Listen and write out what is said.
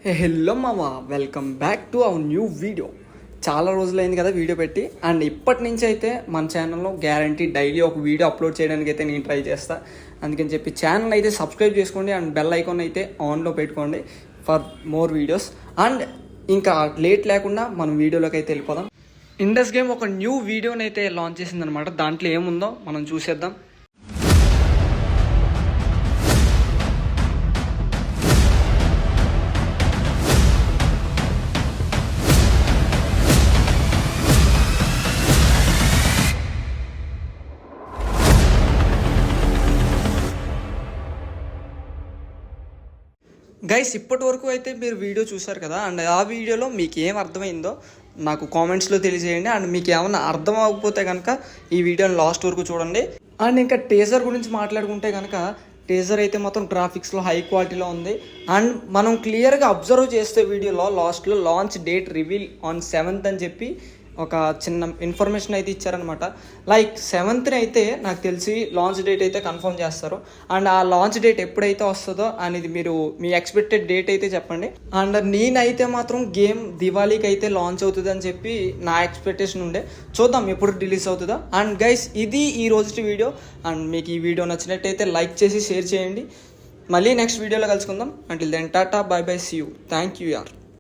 Hello మామ, welcome back to our new video. చాలా రోజులైంది కదా వీడియో పెట్టి. అండ్ ఇప్పటి నుంచి అయితే మన ఛానల్లో గ్యారంటీ డైలీ ఒక వీడియో అప్లోడ్ చేయడానికి అయితే నేను ట్రై చేస్తాను. అందుకని చెప్పి ఛానల్ అయితే సబ్స్క్రైబ్ చేసుకోండి అండ్ బెల్ ఐకాన్ అయితే ఆన్లో పెట్టుకోండి ఫర్ మోర్ వీడియోస్. అండ్ ఇంకా లేట్ లేకుండా మనం వీడియోలోకి అయితే వెళ్ళిపోదాం. ఇండస్ గేమ్ ఒక న్యూ వీడియోని అయితే లాంచ్ చేసిందనమాట. దాంట్లో ఏముందో మనం చూసేద్దాం. గైస్, ఇప్పటి వరకు అయితే మీరు వీడియో చూసారు కదా. అండ్ ఆ వీడియోలో మీకు ఏం అర్థమైందో నాకు కామెంట్స్లో తెలియజేయండి. అండ్ మీకు ఏమన్నా అర్థం అవ్వకపోతే కనుక ఈ వీడియోని లాస్ట్ వరకు చూడండి. అండ్ ఇంకా టీజర్ గురించి మాట్లాడుకుంటే కనుక టీజర్ అయితే మొత్తం గ్రాఫిక్స్లో హై క్వాలిటీలో ఉంది. అండ్ మనం క్లియర్గా అబ్జర్వ్ చేస్తే వీడియోలో లాస్ట్లో launch date reveal on 7th అని చెప్పి ఒక చిన్న ఇన్ఫర్మేషన్ అయితే ఇచ్చారనమాట. లైక్ 7th అయితే నాకు తెలిసి లాంచ్ డేట్ అయితే కన్ఫర్మ్ చేస్తారు. అండ్ ఆ లాంచ్ డేట్ ఎప్పుడైతే వస్తుందో అనేది మీరు మీ ఎక్స్పెక్టెడ్ డేట్ అయితే చెప్పండి. అండ్ నేనైతే మాత్రం గేమ్ దివాళీకి అయితే లాంచ్ అవుతుంది అని చెప్పి నా ఎక్స్పెక్టేషన్ ఉండే. చూద్దాం ఎప్పుడు రిలీజ్ అవుతుందో. అండ్ గైస్, ఇది ఈ రోజు వీడియో. అండ్ మీకు ఈ వీడియో నచ్చినట్టయితే లైక్ చేసి షేర్ చేయండి. మళ్ళీ నెక్స్ట్ వీడియోలో కలుసుకుందాం. Until then tata, bye bye, see you. Thank you యార్.